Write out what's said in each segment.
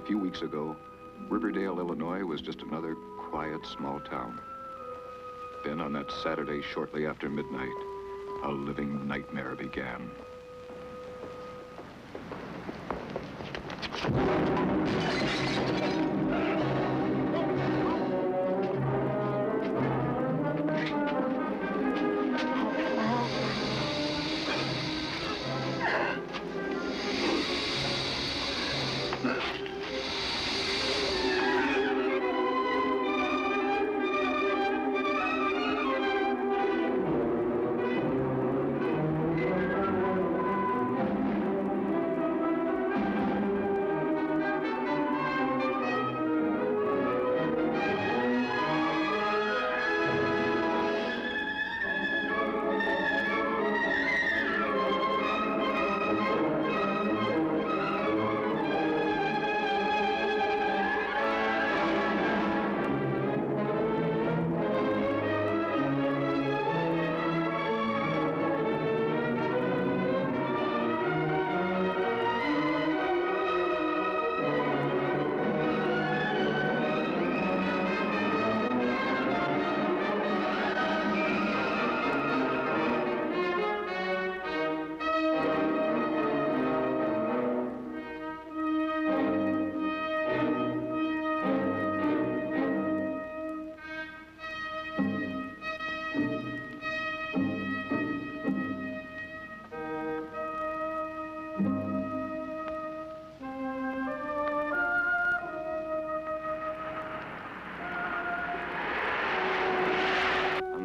few weeks ago, Riverdale, Illinois was just another quiet, small town. Then on that Saturday shortly after midnight, a living nightmare began.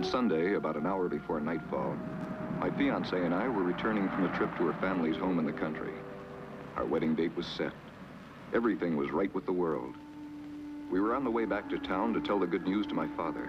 Sunday, about an hour before nightfall, my fiancée and I were returning from a trip to her family's home in the country. Our wedding date was set. Everything was right with the world. We were on the way back to town to tell the good news to my father.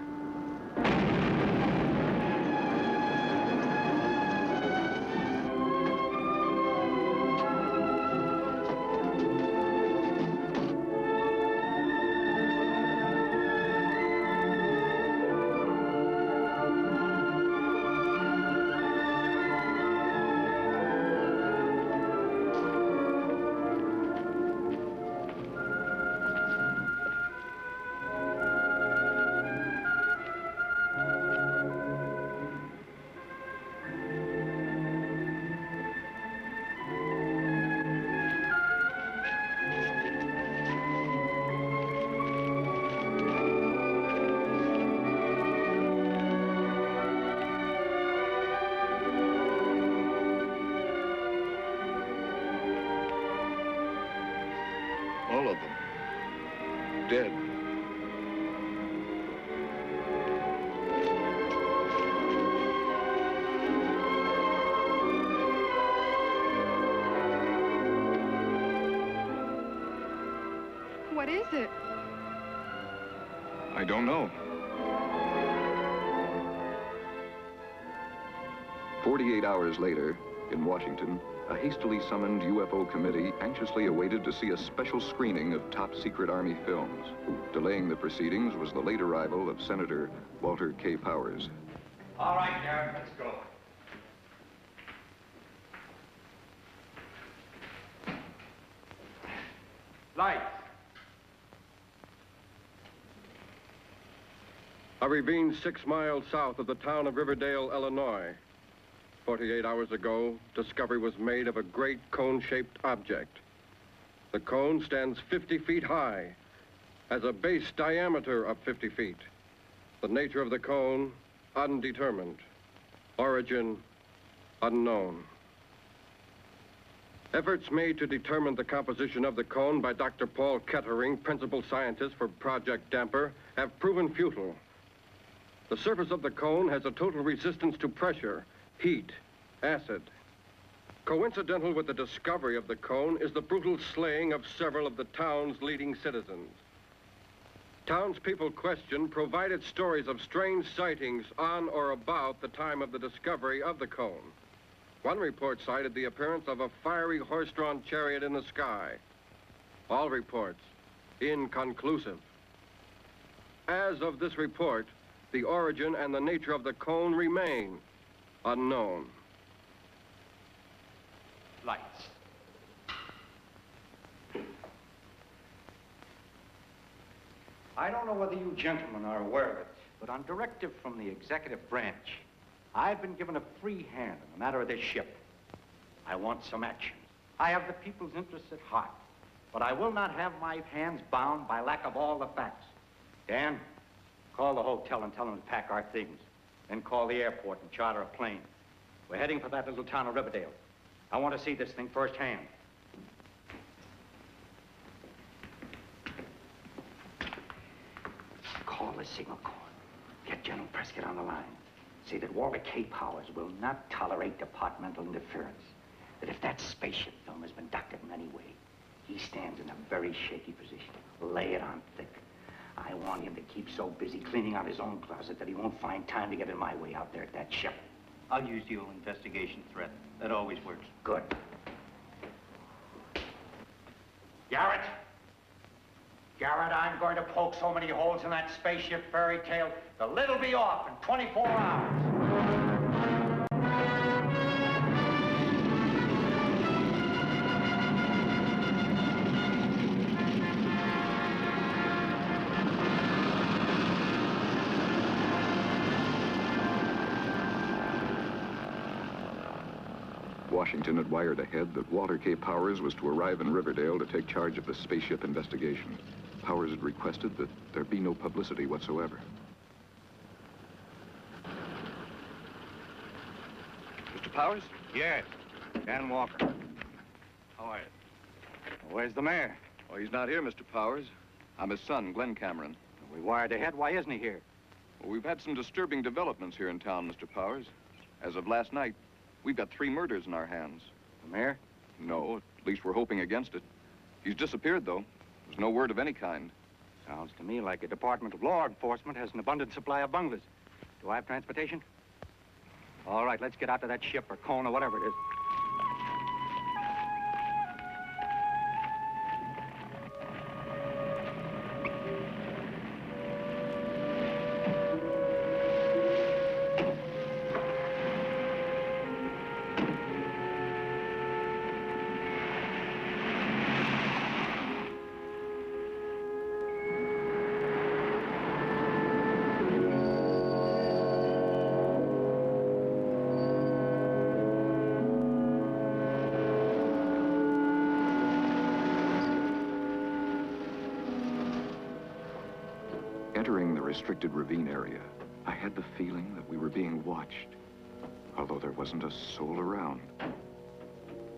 All of them. Dead. What is it? I don't know. 48 hours later, in Washington, a hastily summoned UFO committee anxiously awaited to see a special screening of top-secret Army films. Delaying the proceedings was the late arrival of Senator Walter K. Powers. All right, Garrett, let's go. Lights. A ravine 6 miles south of the town of Riverdale, Illinois. 48 hours ago, discovery was made of a great cone-shaped object. The cone stands 50 feet high, has a base diameter of 50 feet. The nature of the cone, undetermined. Origin, unknown. Efforts made to determine the composition of the cone by Dr. Paul Kettering, principal scientist for Project Damper, have proven futile. The surface of the cone has a total resistance to pressure, heat, acid. Coincidental with the discovery of the cone is the brutal slaying of several of the town's leading citizens. Townspeople questioned provided stories of strange sightings on or about the time of the discovery of the cone. One report cited the appearance of a fiery horse-drawn chariot in the sky. All reports inconclusive. As of this report, the origin and the nature of the cone remain unknown. Lights. I don't know whether you gentlemen are aware of it, but on directive from the executive branch, I've been given a free hand in the matter of this ship. I want some action. I have the people's interests at heart, but I will not have my hands bound by lack of all the facts. Dan, call the hotel and tell them to pack our things. Then call the airport and charter a plane. We're heading for that little town of Riverdale. I want to see this thing firsthand. Call the signal corps. Get General Prescott on the line. Say that Walter K. Powers will not tolerate departmental interference. That if that spaceship film has been doctored in any way, he stands in a very shaky position. Lay it on thick. I want him to keep so busy cleaning out his own closet that he won't find time to get in my way out there at that ship. I'll use the old investigation threat. That always works. Good. Garrett! Garrett, I'm going to poke so many holes in that spaceship fairy tale, the lid'll be off in 24 hours. Washington had wired ahead that Walter K. Powers was to arrive in Riverdale to take charge of the spaceship investigation. Powers had requested that there be no publicity whatsoever. Mr. Powers? Yes. Dan Walker. How are you? Where's the mayor? Oh, he's not here, Mr. Powers. I'm his son, Glenn Cameron. We wired ahead. Why isn't he here? Well, we've had some disturbing developments here in town, Mr. Powers. As of last night, we've got 3 murders in our hands. The mayor? No, at least we're hoping against it. He's disappeared, though. There's no word of any kind. Sounds to me like the Department of Law Enforcement has an abundant supply of bunglers. Do I have transportation? All right, let's get out to that ship or cone or whatever it is. Entering the restricted ravine area, I had the feeling that we were being watched, although there wasn't a soul around.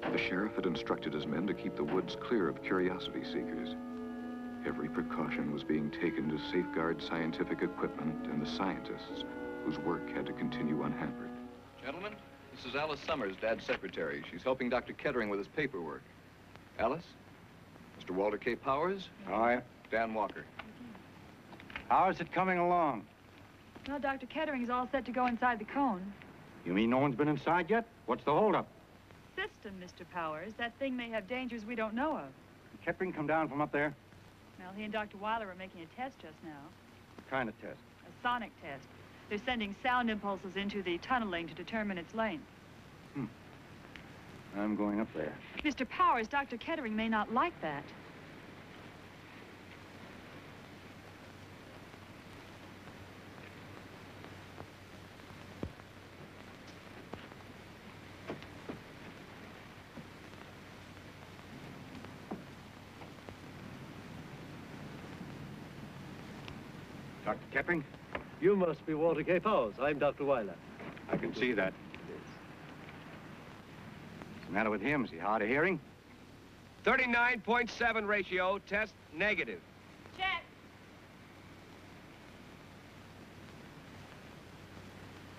The sheriff had instructed his men to keep the woods clear of curiosity seekers. Every precaution was being taken to safeguard scientific equipment and the scientists whose work had to continue unhampered. Gentlemen, this is Alice Summers, Dad's secretary. She's helping Dr. Kettering with his paperwork. Alice? Mr. Walter K. Powers? Hi. Dan Walker. How's it coming along? Well, Dr. Kettering's all set to go inside the cone. You mean no one's been inside yet? What's the holdup? System, Mr. Powers. That thing may have dangers we don't know of. Did Kettering come down from up there? Well, he and Dr. Weiler were making a test just now. What kind of test? A sonic test. They're sending sound impulses into the tunneling to determine its length. I'm going up there. Mr. Powers, Dr. Kettering may not like that. Dr. Kettering? You must be Walter K. Powers. I'm Dr. Weiler. I can see that. What's the matter with him? Is he hard of hearing? 39.7 ratio, test negative. Check.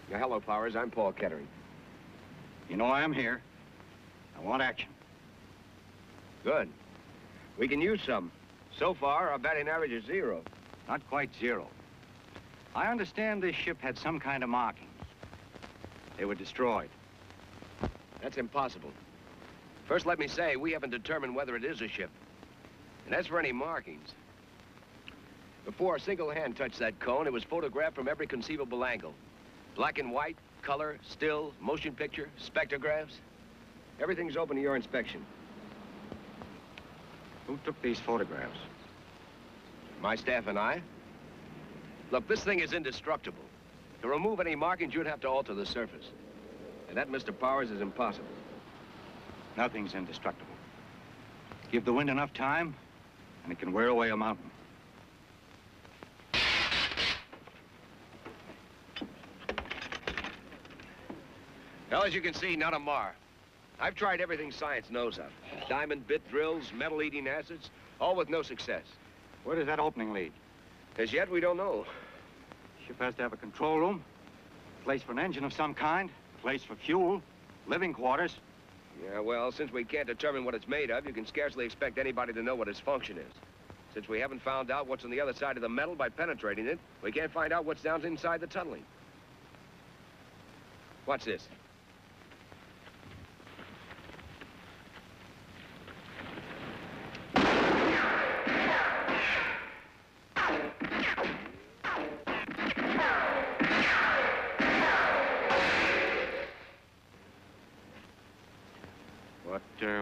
Yeah, hello, Powers. I'm Paul Kettering. You know I'm here. I want action. Good. We can use some. So far, our batting average is 0. Not quite 0. I understand this ship had some kind of markings. They were destroyed. That's impossible. First, let me say, we haven't determined whether it is a ship. And as for any markings, before a single hand touched that cone, it was photographed from every conceivable angle. Black and white, color, still, motion picture, spectrographs. Everything's open to your inspection. Who took these photographs? My staff and I? Look, this thing is indestructible. To remove any markings, you'd have to alter the surface. And that, Mr. Powers, is impossible. Nothing's indestructible. Give the wind enough time, and it can wear away a mountain. Well, as you can see, not a mar. I've tried everything science knows of. Diamond bit drills, metal-eating acids, all with no success. Where does that opening lead? As yet, we don't know. Ship has to have a control room, place for an engine of some kind, place for fuel, living quarters. Yeah, well, since we can't determine what it's made of, you can scarcely expect anybody to know what its function is. Since we haven't found out what's on the other side of the metal by penetrating it, we can't find out what's down inside the tunneling. Watch this.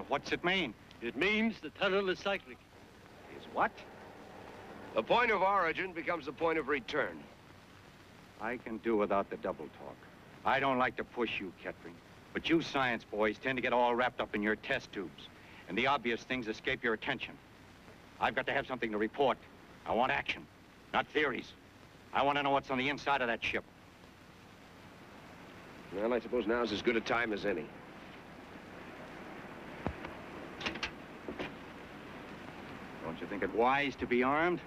What's it mean? It means the tunnel is cyclic. Is what? The point of origin becomes the point of return. I can do without the double talk. I don't like to push you, Kettering, but you science boys tend to get all wrapped up in your test tubes, and the obvious things escape your attention. I've got to have something to report. I want action, not theories. I want to know what's on the inside of that ship. Well, I suppose now's as good a time as any. Don't you think it wise to be armed?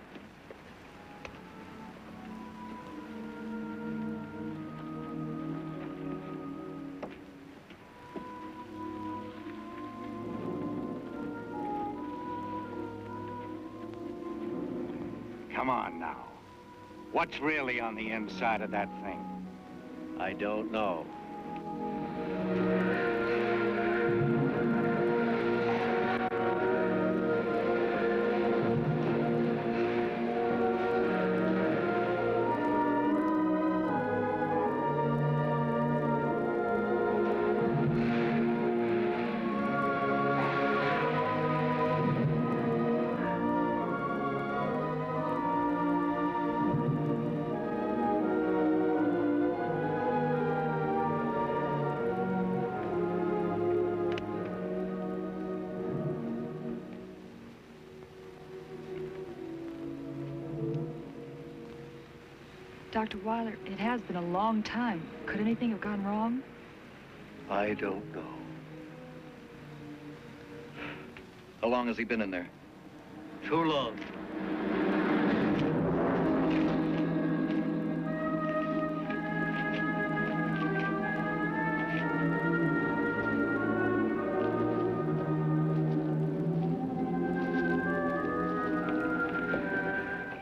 Come on now. What's really on the inside of that thing? I don't know. Dr. Weiler, it has been a long time. Could anything have gone wrong? I don't know. How long has he been in there? Too long.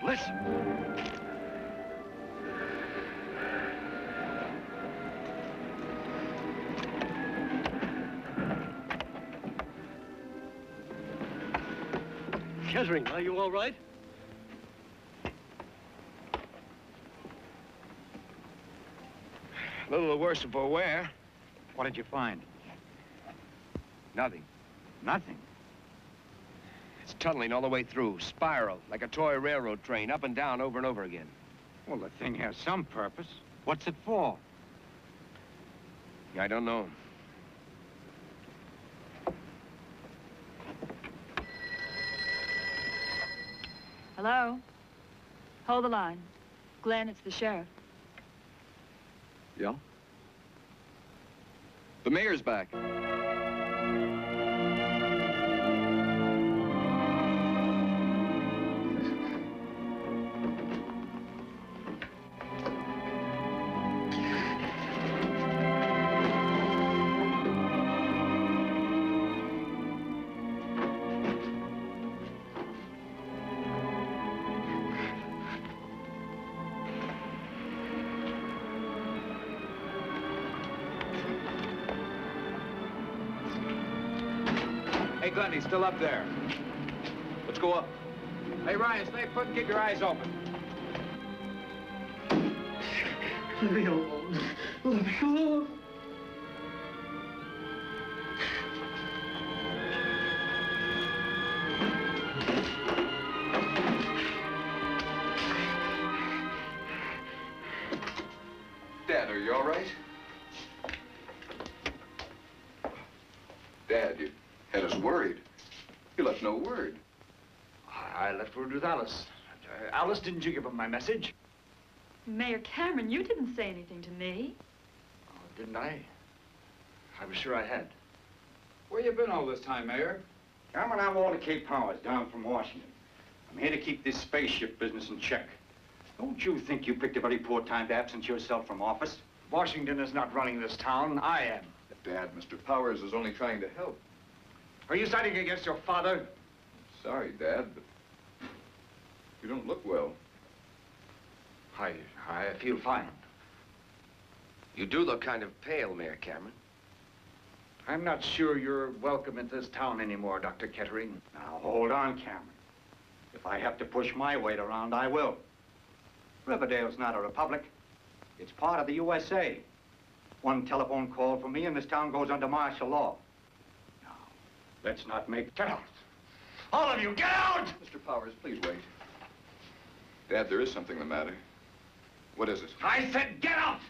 Listen. Kettering, are you all right? A little the worse for wear. What did you find? Nothing. Nothing. It's tunneling all the way through, spiral, like a toy railroad train, up and down over and over again. Well, the thing has some purpose. What's it for? I don't know. Hello? Hold the line. Glenn, it's the sheriff. Yeah? The mayor's back. Hey, Glenn, he's still up there. Let's go up. Hey, Ryan, stay put and keep your eyes open. Let me alone. Let me alone. Dad, are you all right? Dad, you had us worried. You left no word. I left word with Alice. Alice, didn't you give him my message? Mayor Cameron, you didn't say anything to me. Oh, didn't I? I was sure I had. Where you been all this time, Mayor? Cameron, I'm Walter K. Powers, down from Washington. I'm here to keep this spaceship business in check. Don't you think you picked a very poor time to absence yourself from office? Washington is not running this town. I am. Dad, Mr. Powers is only trying to help. Are you siding against your father? Sorry, Dad, but you don't look well. I feel fine. You do look kind of pale, Mayor Cameron. I'm not sure you're welcome in this town anymore, Dr. Kettering. Now, hold on, Cameron. If I have to push my weight around, I will. Riverdale's not a republic. It's part of the USA. One telephone call from me and this town goes under martial law. Now, let's not make... Get out! All of you, get out! Mr. Powers, please wait. Dad, there is something the matter. What is it? I said get out!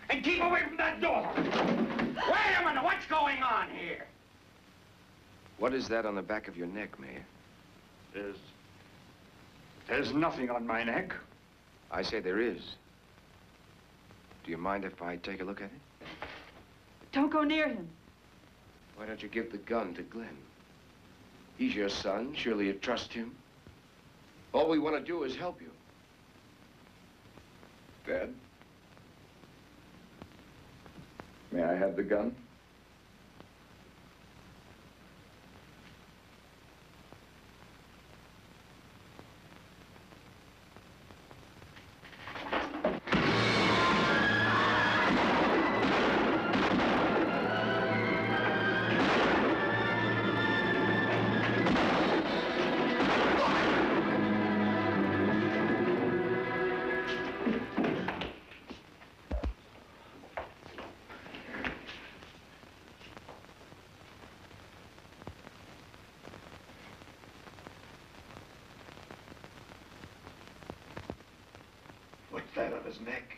And keep away from that door! Wait a minute, what's going on here? What is that on the back of your neck, Mayor? There's nothing on my neck. I say there is. Do you mind if I take a look at it? Don't go near him. Why don't you give the gun to Glenn? He's your son. Surely you trust him. All we want to do is help you. Dad? May I have the gun? What's that on his neck?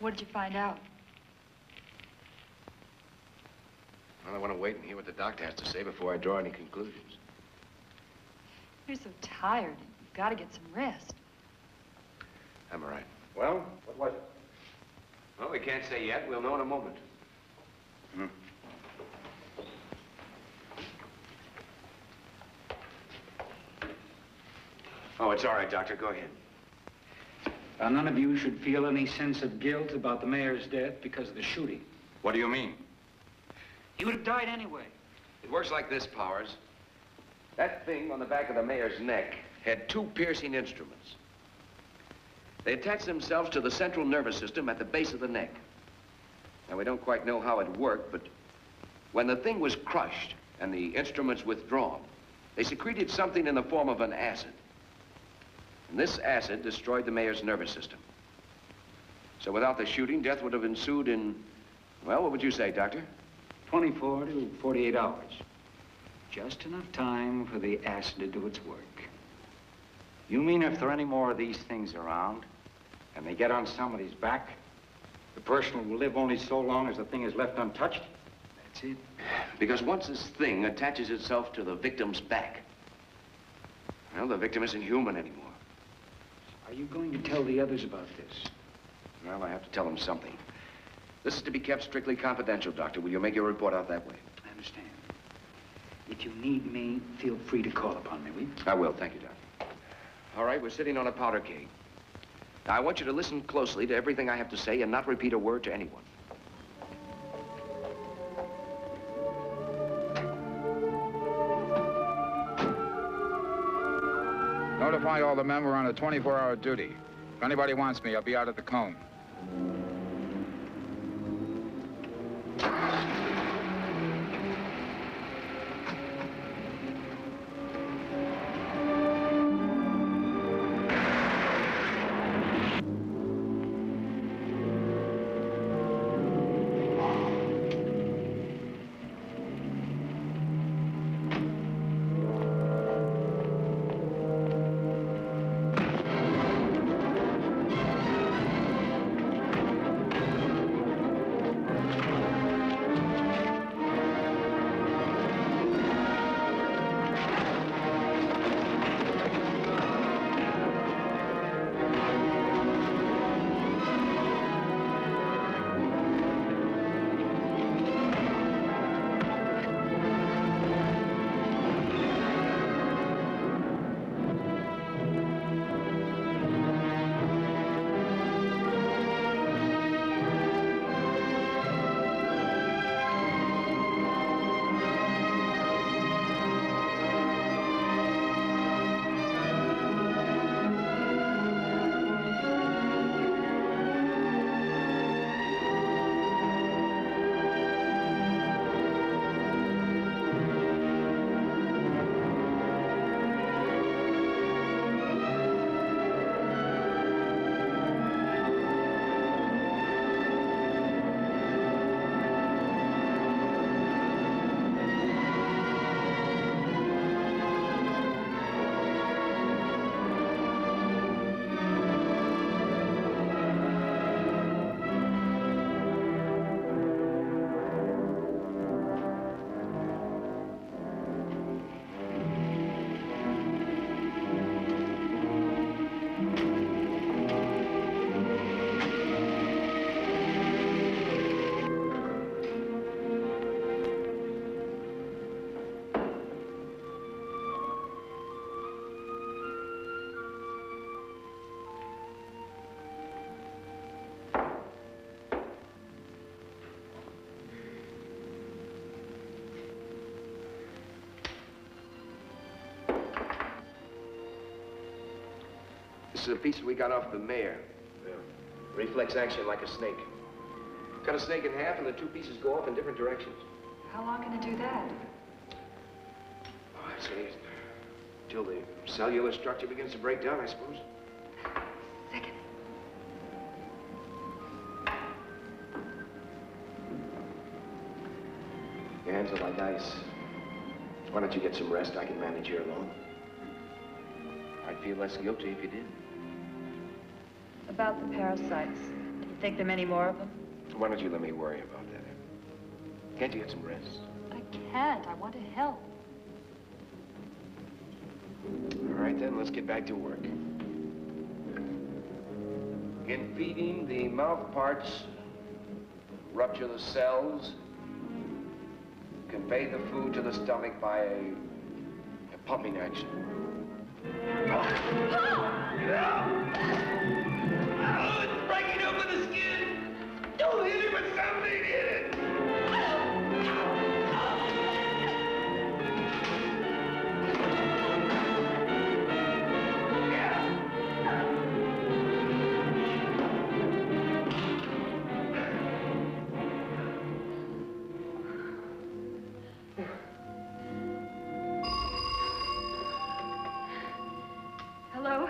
What did you find out? Well, I want to wait and hear what the doctor has to say before I draw any conclusions. You're so tired. You've got to get some rest. I'm all right. Well, what was it? Well, we can't say yet. We'll know in a moment. Oh, it's all right, Doctor. Go ahead. None of you should feel any sense of guilt about the mayor's death because of the shooting. What do you mean? He would have died anyway. It works like this, Powers. That thing on the back of the mayor's neck had two piercing instruments. They attached themselves to the central nervous system at the base of the neck. Now, we don't quite know how it worked, but when the thing was crushed and the instruments withdrawn, they secreted something in the form of an acid. And this acid destroyed the mayor's nervous system. So without the shooting, death would have ensued in, well, what would you say, Doctor? 24 to 48 hours. Just enough time for the acid to do its work. You mean if there are any more of these things around, and they get on somebody's back, the person will live only so long as the thing is left untouched? That's it. Because once this thing attaches itself to the victim's back, well, the victim isn't human anymore. Are you going to tell the others about this? Well, I have to tell them something. This is to be kept strictly confidential, Doctor. Will you make your report out that way? I understand. If you need me, feel free to call upon me, will you? I will. Thank you, Doctor. All right, we're sitting on a powder keg. Now, I want you to listen closely to everything I have to say and not repeat a word to anyone. notify all the men we're on a 24-hour duty. If anybody wants me, I'll be out at the cone. This is a piece we got off the mayor. Reflex action like a snake. Cut a snake in half and the two pieces go off in different directions. How long can it do that? Oh, I'd say till the cellular structure begins to break down, I suppose. Second. Your hands are like ice. Why don't you get some rest? I can manage here alone. I'd feel less guilty if you did. About the parasites. Do you think there are many more of them? Why don't you let me worry about that? Can't you get some rest? I can't. I want to help. All right, then, let's get back to work. In feeding, the mouth parts rupture the cells, convey the food to the stomach by a pumping action. It's breaking open the skin! Don't hit it with something, hit it! Hello?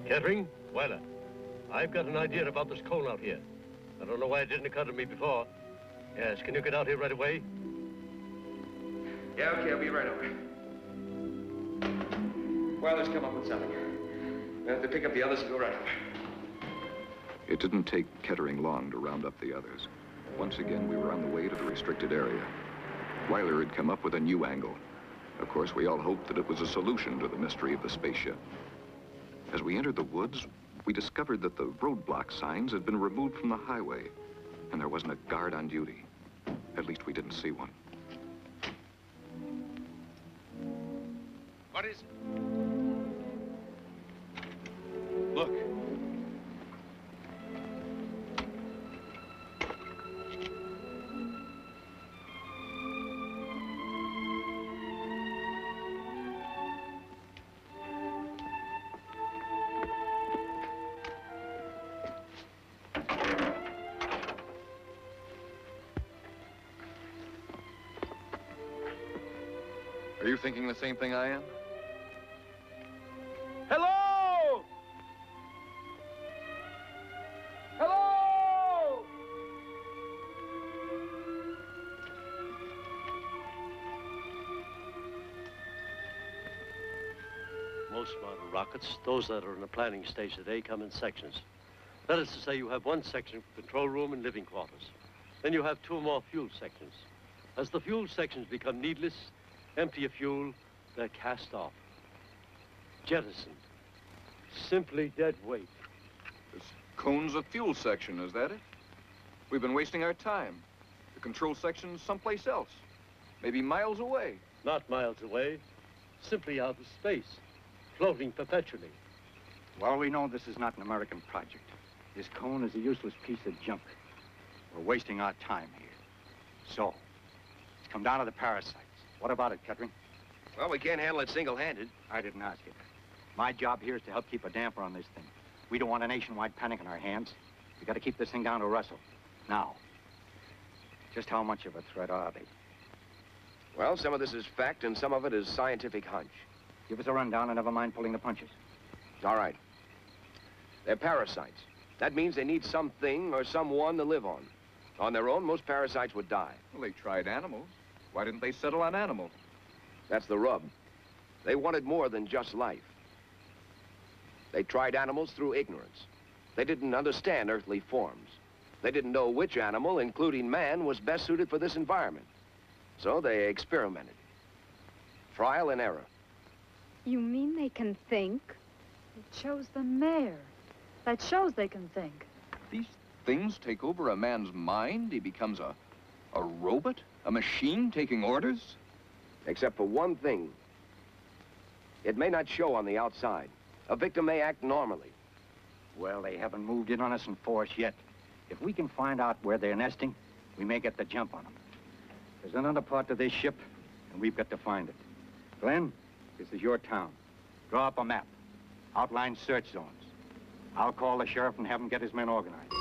Kettering, Weiler, I've got an idea about this cone out here. I don't know why it didn't occur to me before. Yes, can you get out here right away? Yeah, okay, I'll be right over. Well, let's come up with something. We'll have to pick up the others and go right over. It didn't take Kettering long to round up the others. Once again, we were on the way to the restricted area. Weiler had come up with a new angle. Of course, we all hoped that it was a solution to the mystery of the spaceship. As we entered the woods, we discovered that the roadblock signs had been removed from the highway, and there wasn't a guard on duty. At least we didn't see one. What is it? Look. Are you thinking the same thing I am? Hello! Hello! Most modern rockets, those that are in the planning stage today, come in sections. That is to say, you have one section for control room and living quarters. Then you have two more fuel sections. As the fuel sections become needless, empty of fuel, they're cast off. Jettisoned. Simply dead weight. This cone's a fuel section, is that it? We've been wasting our time. The control section's someplace else. Maybe miles away. Not miles away. Simply out of space. Floating perpetually. Well, we know this is not an American project. This cone is a useless piece of junk. We're wasting our time here. So, it's come down to the parasites. What about it, Kettering? Well, we can't handle it single-handed. I didn't ask you. My job here is to help keep a damper on this thing. We don't want a nationwide panic in our hands. We got to keep this thing down to Russell. Now, just how much of a threat are they? Well, some of this is fact and some of it is scientific hunch. Give us a rundown and never mind pulling the punches. All right. They're parasites. That means they need something or someone to live on. On their own, most parasites would die. Well, they tried animals. Why didn't they settle on animals? That's the rub. They wanted more than just life. They tried animals through ignorance. They didn't understand earthly forms. They didn't know which animal, including man, was best suited for this environment. So they experimented. Trial and error. You mean they can think? It shows the mayor. That shows they can think. These things take over a man's mind? He becomes a robot? A machine taking orders? Except for one thing. It may not show on the outside. A victim may act normally. Well, they haven't moved in on us in force yet. If we can find out where they're nesting, we may get the jump on them. There's another part to this ship, and we've got to find it. Glenn, this is your town. Draw up a map. Outline search zones. I'll call the sheriff and have him get his men organized.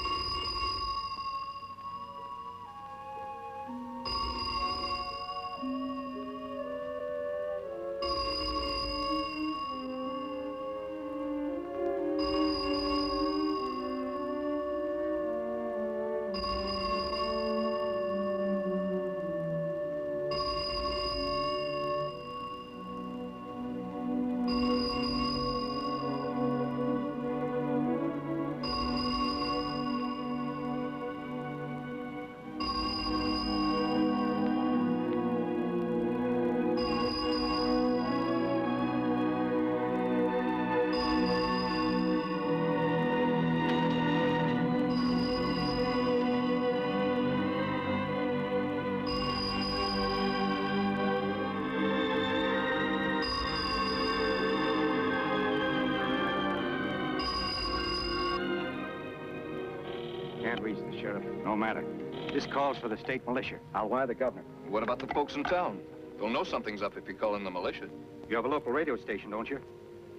Can't reach the sheriff. No matter. This calls for the state militia. I'll wire the governor. What about the folks in town? They'll know something's up if you call in the militia. You have a local radio station, don't you?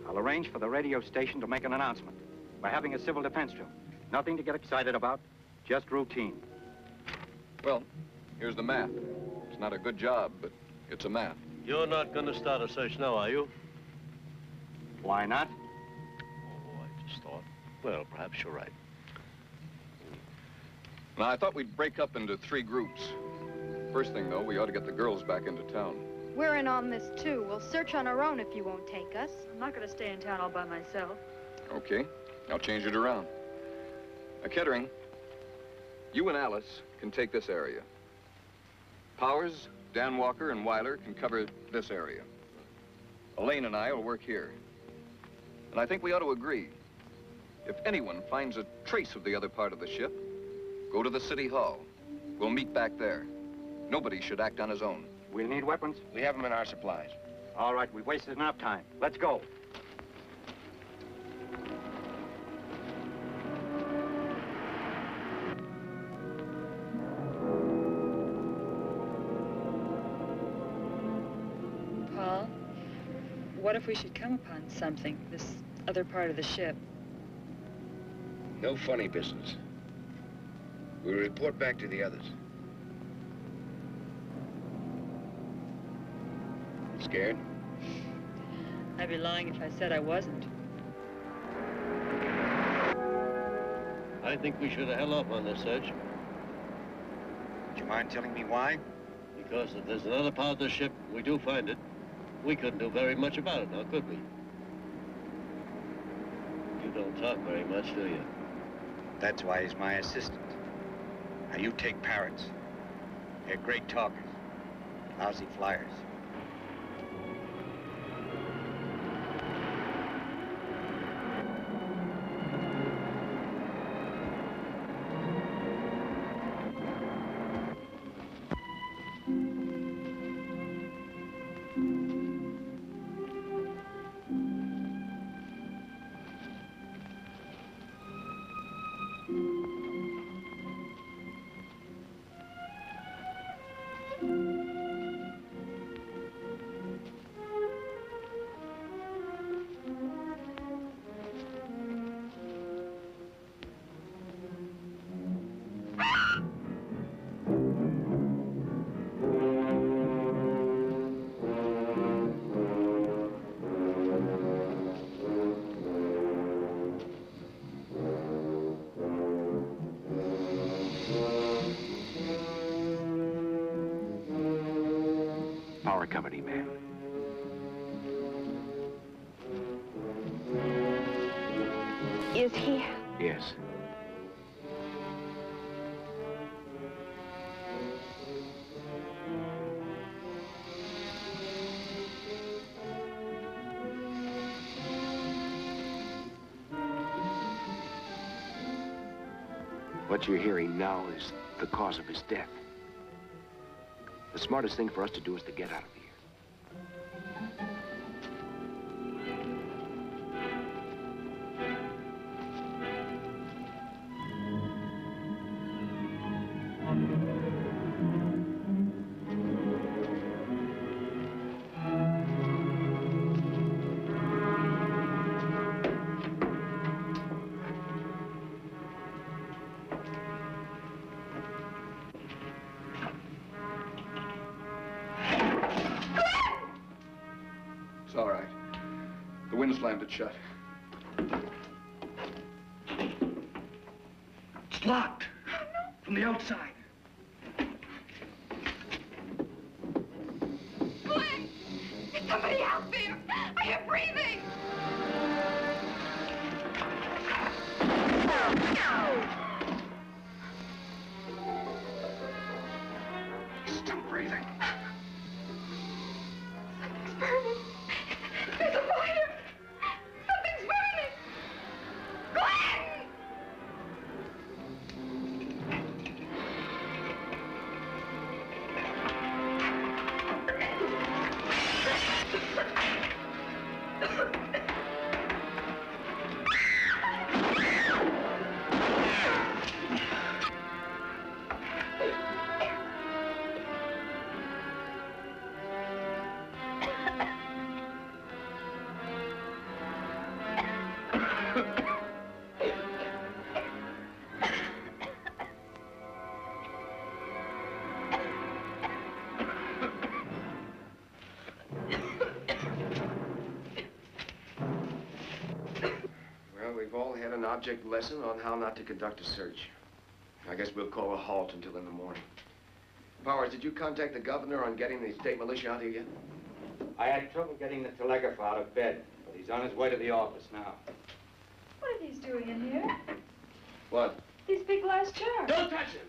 I'll arrange for the radio station to make an announcement. We're having a civil defense drill. Nothing to get excited about. Just routine. Well, here's the map. It's not a good job, but it's a map. You're not going to start a search now, are you? Why not? Oh, I just thought. Well, perhaps you're right. Now, I thought we'd break up into 3 groups. First thing, though, we ought to get the girls back into town. We're in on this, too. We'll search on our own if you won't take us. I'm not going to stay in town all by myself. Okay, I'll change it around. Kettering, you and Alice can take this area. Powers, Dan Walker, and Weiler can cover this area. Elaine and I will work here. And I think we ought to agree. If anyone finds a trace of the other part of the ship, go to the city hall. We'll meet back there. Nobody should act on his own. We'll need weapons. We have them in our supplies. All right, we've wasted enough time. Let's go. Paul, what if we should come upon something, this other part of the ship? No funny business. We'll report back to the others. Scared? I'd be lying if I said I wasn't. I think we should have held off on this search. Would you mind telling me why? Because if there's another part of the ship, we do find it, we couldn't do very much about it now, could we? You don't talk very much, do you? That's why he's my assistant. Now, you take parrots. They're great talkers, lousy flyers. Power company, man. Is he? Yes. What you're hearing now is the cause of his death. The smartest thing for us to do is to get out of here. It's all right. The wind slammed it shut. It's locked. From the outside. Glenn! There's somebody out there! I am breathing! He's still breathing. Something's burning. There's a fire! Something's burning! Glenn! Well, we've all had an object lesson on how not to conduct a search. I guess we'll call a halt until in the morning. Powers, did you contact the governor on getting the state militia out here yet? I had trouble getting the telegrapher out of bed, but he's on his way to the office now. What are these doing in here? What? These big glass jars. Don't touch him!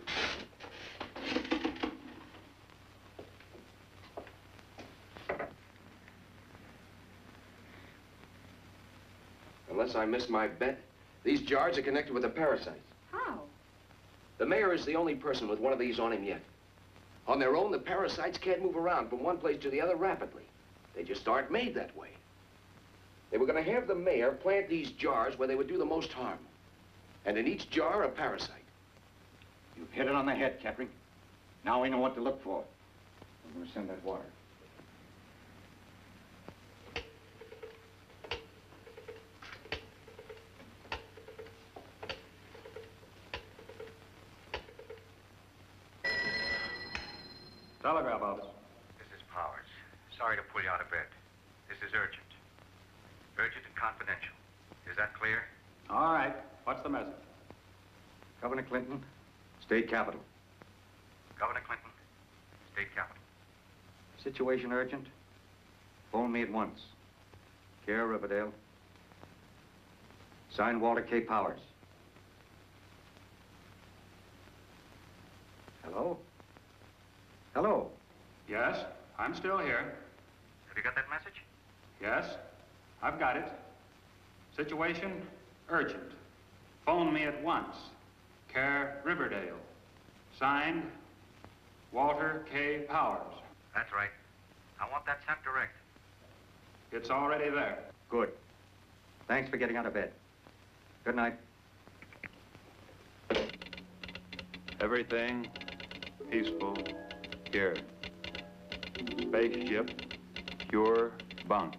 Unless I miss my bet, these jars are connected with the parasites. How? The mayor is the only person with one of these on him yet. On their own, the parasites can't move around from one place to the other rapidly. They just aren't made that way. They were going to have the mayor plant these jars where they would do the most harm. And in each jar, a parasite. You've hit it on the head, Captain. Now we know what to look for. I'm going to send that water. Telegraph office. This is Powers. sorry to pull you out of bed. This is urgent. Urgent and confidential. Is that clear? All right. What's the message? Governor Clinton, state capitol. Governor Clinton, state capitol. Situation urgent. Phone me at once. Care Riverdale. Signed Walter K. Powers. Hello? Hello? Yes, I'm still here. Have you got that message? Yes, I've got it. Situation urgent. Phone me at once. Care Riverdale. Signed, Walter K. Powers. That's right. I want that sent direct. It's already there. Good. Thanks for getting out of bed. Good night. Everything peaceful here. Spaceship, pure bunk.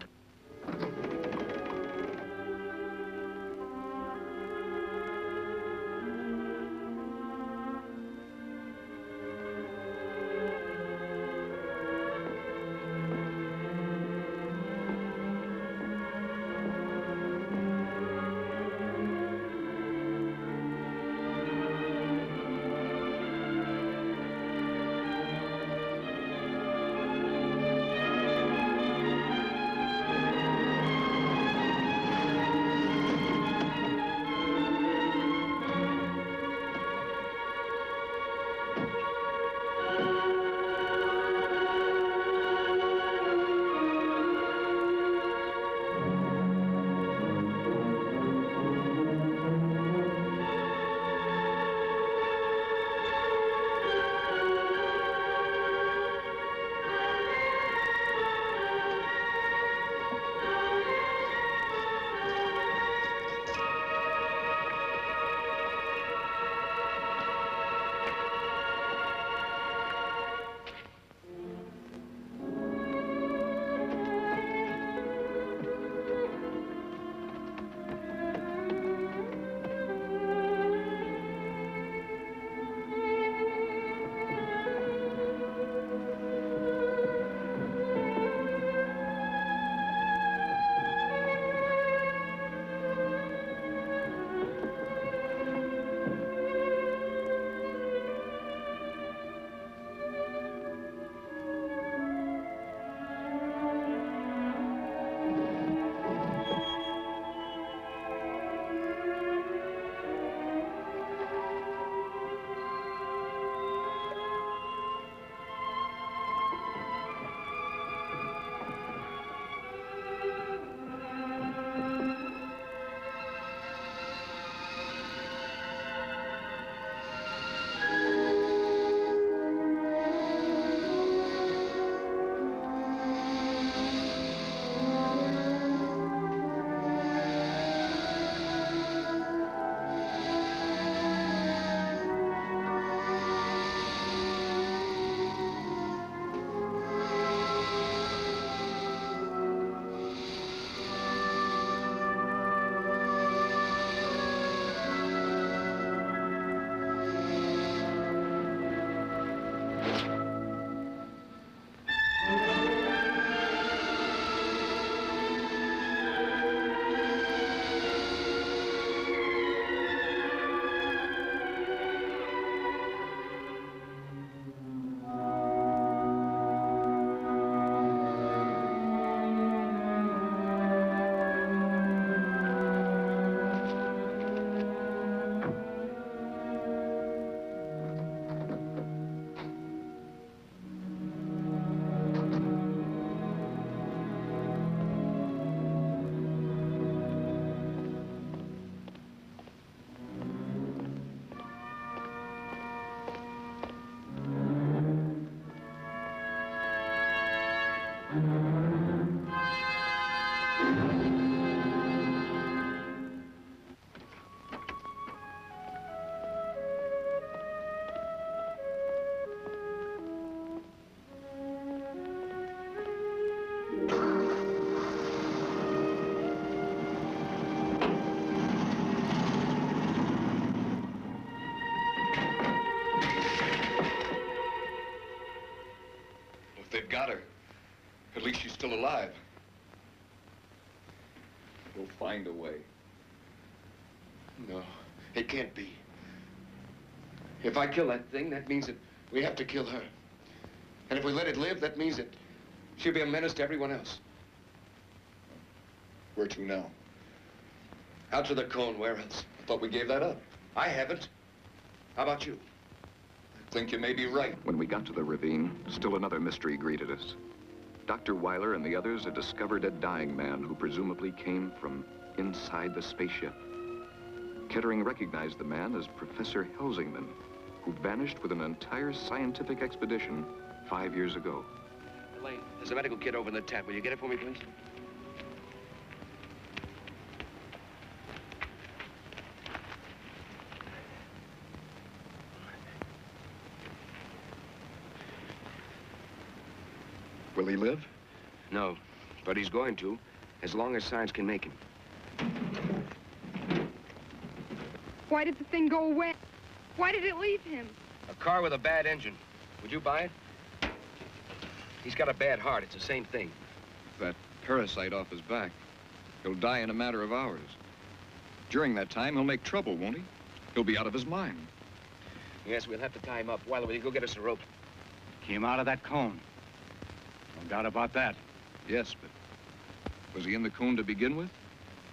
They've got her. At least she's still alive. We'll find a way. No, it can't be. If I kill that thing, that means that we have to kill her. And if we let it live, that means that she'll be a menace to everyone else. Where to now? Out to the cone, where else? I thought we gave that up. I haven't. How about you? I think you may be right. When we got to the ravine, still another mystery greeted us. Dr. Weiler and the others had discovered a dying man who presumably came from inside the spaceship. Kettering recognized the man as Professor Helsingman, who vanished with an entire scientific expedition 5 years ago. Elaine, there's a medical kit over in the tent. Will you get it for me, please? Will he live? No, but he's going to, as long as science can make him. Why did the thing go away? Why did it leave him? A car with a bad engine. Would you buy it? He's got a bad heart. It's the same thing. That parasite off his back. He'll die in a matter of hours. During that time, he'll make trouble, won't he? He'll be out of his mind. Yes, we'll have to tie him up. Weiler, will you go get us a rope? Came out of that cone. No doubt about that. Yes, but was he in the cone to begin with?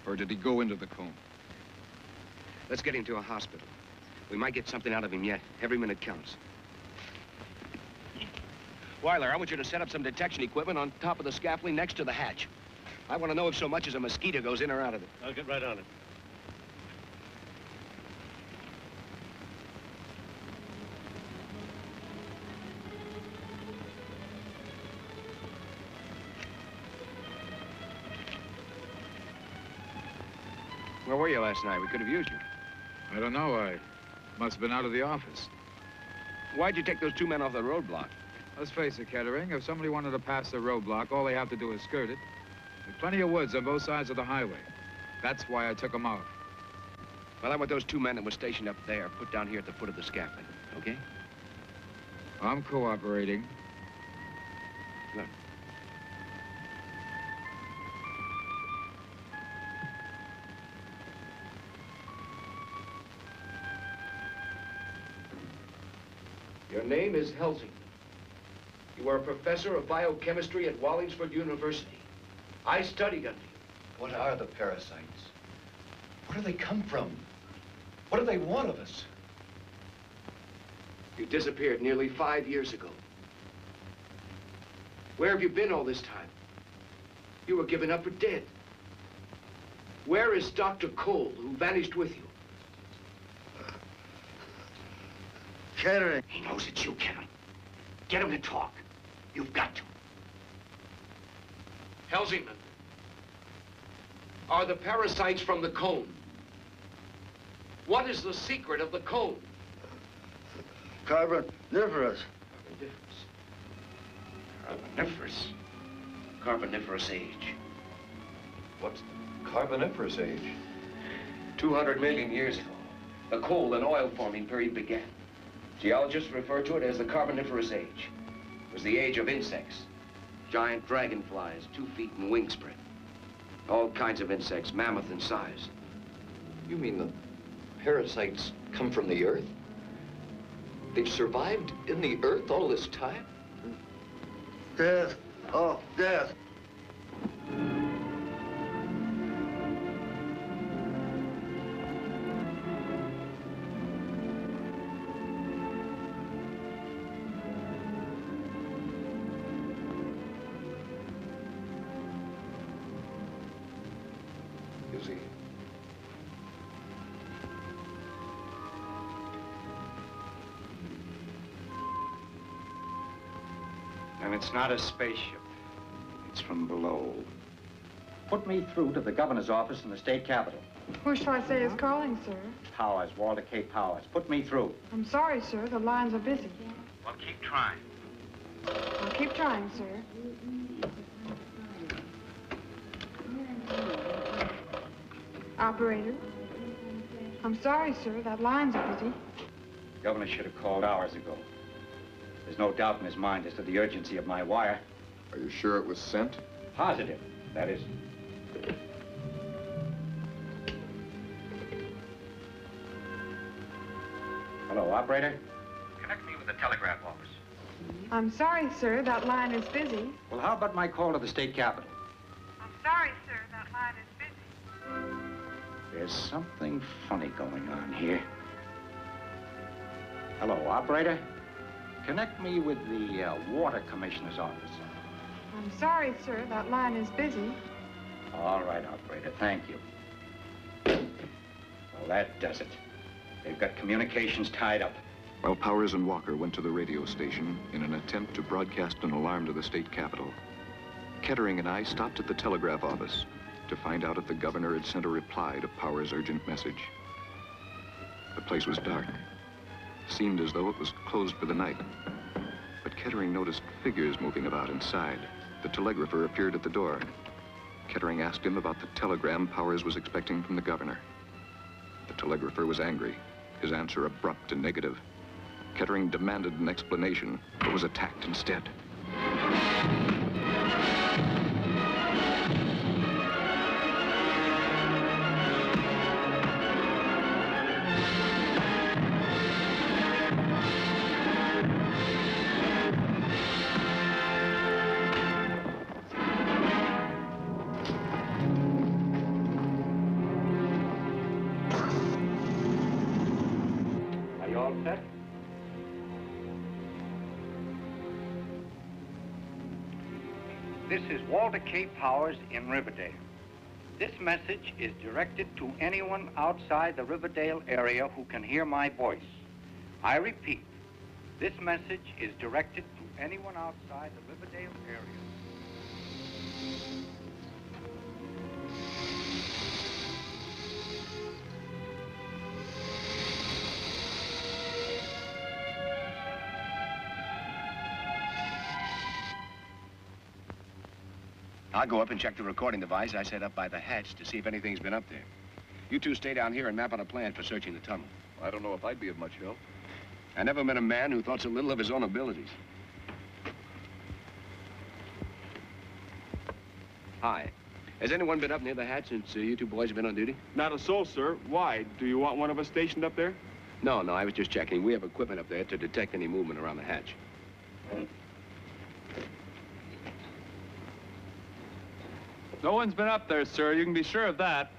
Or did he go into the cone? Let's get him to a hospital. We might get something out of him yet. Every minute counts. Weiler, I want you to set up some detection equipment on top of the scaffolding next to the hatch. I want to know if so much as a mosquito goes in or out of it. I'll get right on it. Where were you last night? We could have used you. I don't know. I must have been out of the office. Why'd you take those two men off the roadblock? Let's face it, Kettering. If somebody wanted to pass the roadblock, all they have to do is skirt it. There's plenty of woods on both sides of the highway. That's why I took them off. Well, I want those two men that were stationed up there put down here at the foot of the scaffolding, okay? I'm cooperating. Good. Your name is Helsingman. You are a professor of biochemistry at Wallingford University. I studied under you. What are the parasites? Where do they come from? What do they want of us? You disappeared nearly 5 years ago. Where have you been all this time? You were given up for dead. Where is Dr. Cole, who vanished with you? Kettering. He knows it's you, Kettering. Get him to talk. You've got to. Helsingman, are the parasites from the cone? What is the secret of the cone? Carboniferous. Carboniferous? Carboniferous age. What's the Carboniferous age? 200 million years ago, the coal and oil forming period began. Geologists refer to it as the Carboniferous age. It was the age of insects. Giant dragonflies, 2 feet in wingspread. All kinds of insects, mammoth in size. You mean the parasites come from the Earth? They've survived in the Earth all this time? Death. Oh, death. Is he? And it's not a spaceship. It's from below. Put me through to the governor's office in the state capitol. Who shall I say is calling, sir? Powers, Walter K. Powers. Put me through. I'm sorry, sir. The lines are busy. Well, keep trying. I'll keep trying, sir. Operator? I'm sorry, sir. That lines are busy. The governor should have called hours ago. There's no doubt in his mind as to the urgency of my wire. Are you sure it was sent? Positive. That is. Hello, operator? Connect me with the telegraph office. I'm sorry, sir. That line is busy. Well, how about my call to the state capitol? I'm sorry, sir. That line is busy. There's something funny going on here. Hello, operator? Connect me with the water commissioner's office. I'm sorry, sir. That line is busy. All right, operator. Thank you. Well, that does it. They've got communications tied up. While Powers and Walker went to the radio station in an attempt to broadcast an alarm to the state capitol, Kettering and I stopped at the telegraph office to find out if the governor had sent a reply to Powers' urgent message. The place was dark. Seemed as though it was closed for the night. But Kettering noticed figures moving about inside. The telegrapher appeared at the door. Kettering asked him about the telegram Powers was expecting from the governor. The telegrapher was angry, his answer abrupt and negative. Kettering demanded an explanation, but was attacked instead. Are you all set? This is Walter K. Powers in Riverdale. This message is directed to anyone outside the Riverdale area who can hear my voice. I repeat, this message is directed to anyone outside the Riverdale area. I'll go up and check the recording device I set up by the hatch to see if anything's been up there. You two stay down here and map out a plan for searching the tunnel. I don't know if I'd be of much help. I never met a man who thought so little of his own abilities. Hi. Has anyone been up near the hatch since you two boys have been on duty? Not a soul, sir. Why? Do you want one of us stationed up there? No, I was just checking. We have equipment up there to detect any movement around the hatch. No one's been up there, sir. You can be sure of that.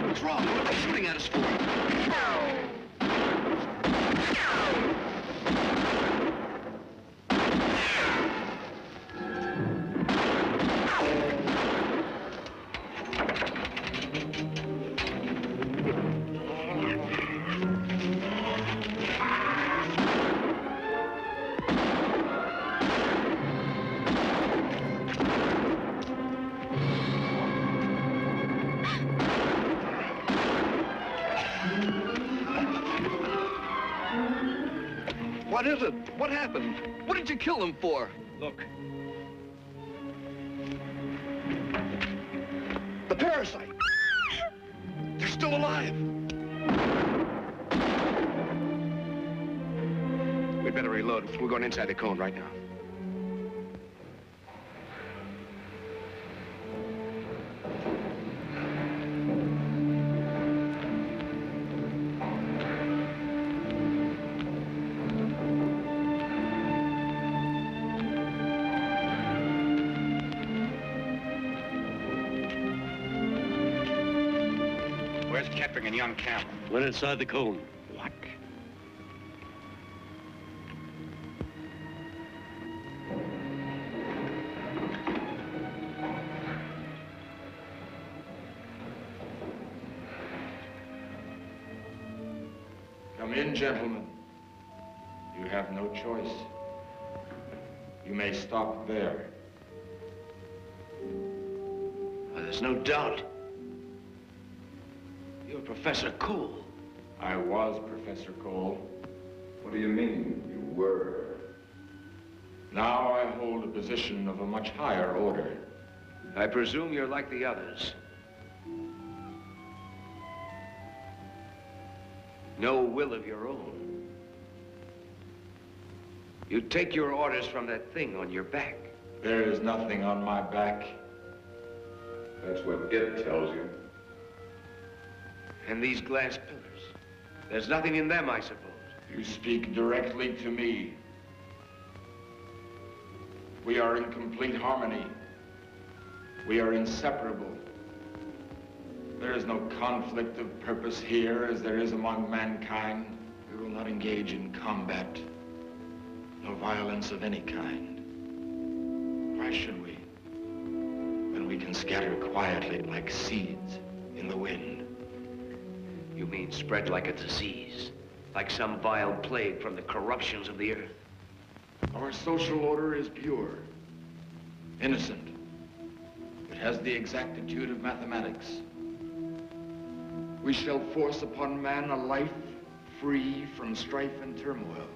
What's wrong? What are they shooting at us for? What is it? What happened? What did you kill them for? Look. The parasite. They're still alive. We'd better reload. We're going inside the cone right now. Where's Kettering and young Campbell? Went inside the cone. What? Come in, gentlemen. You have no choice. You may stop there. Well, there's no doubt. You're Professor Cole. I was Professor Cole. What do you mean, you were? Now I hold a position of a much higher order. I presume you're like the others. No will of your own. You take your orders from that thing on your back. There is nothing on my back. That's what it tells you. And these glass pillars. There's nothing in them, I suppose. You speak directly to me. We are in complete harmony. We are inseparable. There is no conflict of purpose here as there is among mankind. We will not engage in combat, no violence of any kind. Why should we? When we can scatter quietly like seeds in the wind. You mean spread like a disease, like some vile plague from the corruptions of the earth? Our social order is pure, innocent. It has the exactitude of mathematics. We shall force upon man a life free from strife and turmoil.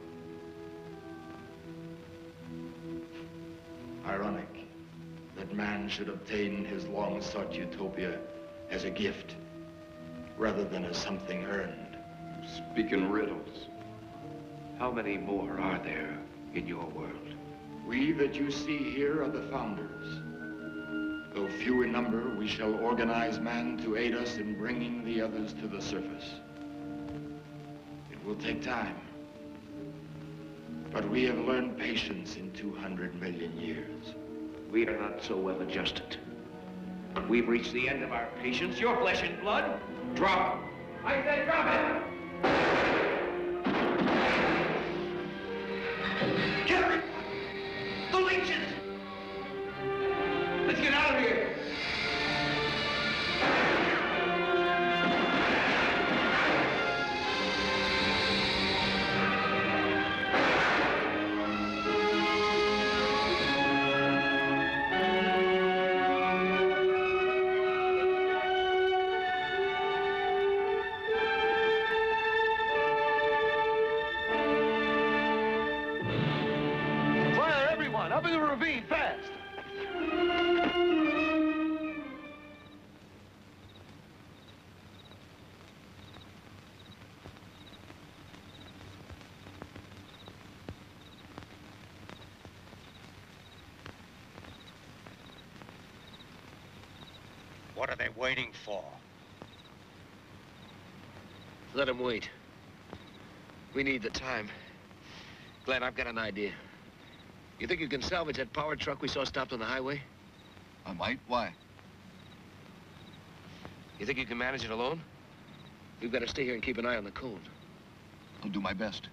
Ironic that man should obtain his long-sought utopia as a gift rather than as something earned. You speak in riddles. How many more are there in your world? We that you see here are the founders. Though few in number, we shall organize man to aid us in bringing the others to the surface. It will take time. But we have learned patience in 200 million years. We are not so well adjusted. We've reached the end of our patience. Your flesh and blood. Drop him. I said drop him. Get it! The leeches! Let's get out of here. Fire, everyone! Up in the ravine, fast! What are they waiting for? Let him wait. We need the time. Glenn, I've got an idea. You think you can salvage that power truck we saw stopped on the highway? I might. Why? You think you can manage it alone? You've got to stay here and keep an eye on the cone. I'll do my best.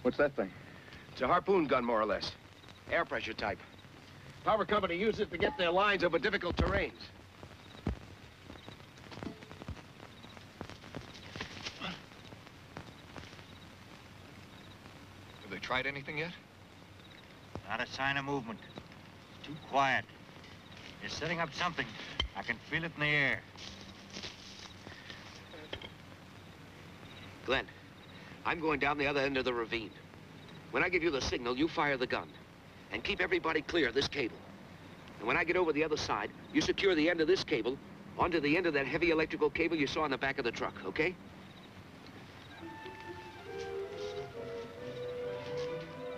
What's that thing? It's a harpoon gun, more or less. Air pressure type. Power company uses it to get their lines over difficult terrains. Have they tried anything yet? Not a sign of movement. It's too quiet. They're setting up something. I can feel it in the air. Glenn, I'm going down the other end of the ravine. When I give you the signal, you fire the gun. And keep everybody clear of this cable. And when I get over the other side, you secure the end of this cable onto the end of that heavy electrical cable you saw on the back of the truck, okay?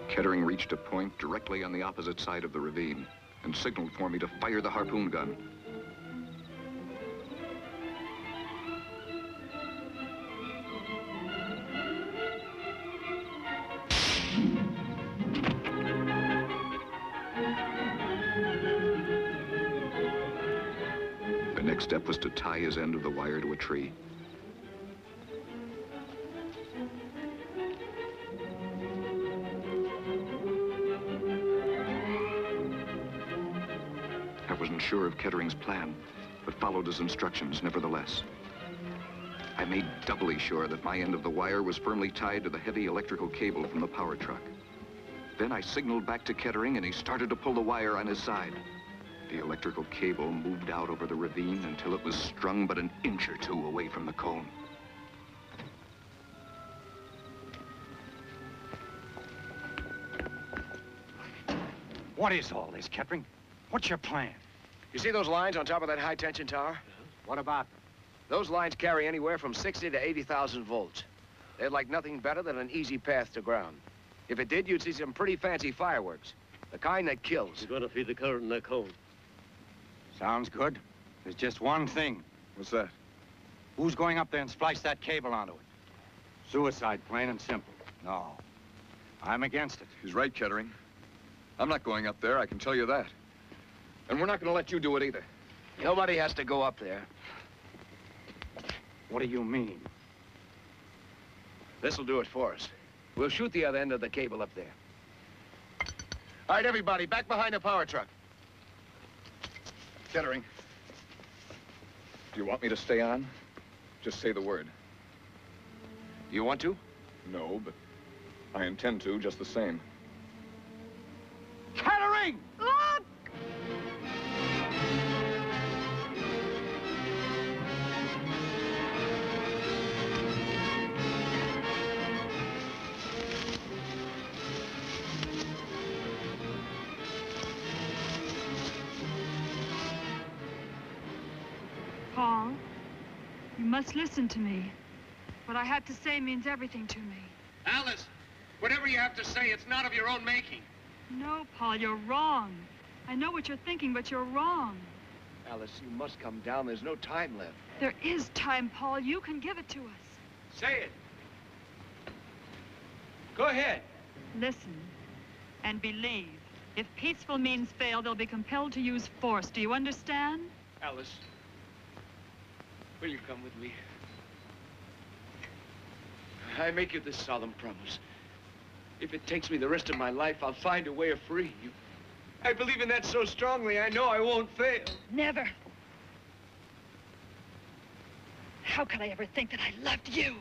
Kettering reached a point directly on the opposite side of the ravine and signaled for me to fire the harpoon gun. next step was to tie his end of the wire to a tree. I wasn't sure of Kettering's plan, but followed his instructions nevertheless. I made doubly sure that my end of the wire was firmly tied to the heavy electrical cable from the power truck. Then I signaled back to Kettering, and he started to pull the wire on his side. The electrical cable moved out over the ravine until it was strung but an inch or two away from the cone. What is all this, Kettering? What's your plan? You see those lines on top of that high-tension tower? What about them? Those lines carry anywhere from 60 to 80,000 volts. They'd like nothing better than an easy path to ground. If it did, you'd see some pretty fancy fireworks. The kind that kills. You're going to feed the current in that cone. Sounds good. There's just one thing. What's that? Who's going up there and splice that cable onto it? Suicide, plain and simple. No. I'm against it. He's right, Kettering. I'm not going up there, I can tell you that. And we're not going to let you do it either. Nobody has to go up there. What do you mean? This'll do it for us. We'll shoot the other end of the cable up there. All right, everybody, back behind the power truck. Kettering, do you want me to stay on? Just say the word. You want to? No, but I intend to just the same. Kettering! Look! Paul, you must listen to me. What I have to say means everything to me. Alice, whatever you have to say, it's not of your own making. No, Paul, you're wrong. I know what you're thinking, but you're wrong. Alice, you must come down. There's no time left. There is time, Paul. You can give it to us. Say it. Go ahead. Listen and believe. If peaceful means fail, they'll be compelled to use force. Do you understand? Alice, will you come with me? I make you this solemn promise. If it takes me the rest of my life, I'll find a way of freeing you. I believe in that so strongly, I know I won't fail. Never. How could I ever think that I loved you?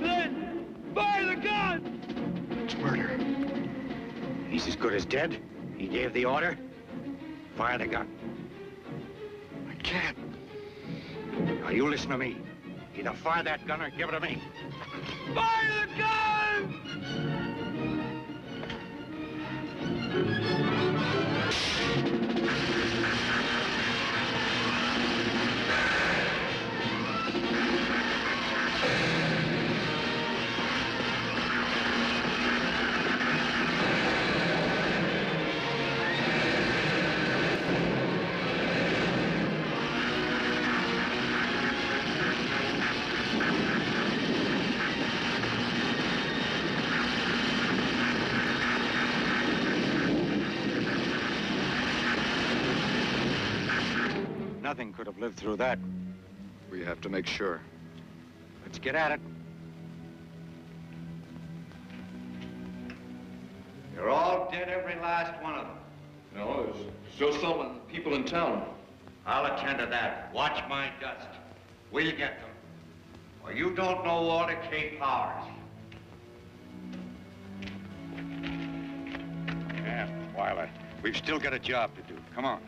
Glenn, fire the gun! It's murder. He's as good as dead. He gave the order. Fire the gun. I can't. Now, you listen to me. Either fire that gun or give it to me. Fire the gun! Nothing could have lived through that. We have to make sure. Let's get at it. They're all dead, every last one of them. No, there's still some people in town. I'll attend to that. Watch my dust. We'll get them. Or you don't know Walter K. Powers. Yeah, Wilder. We've still got a job to do. Come on.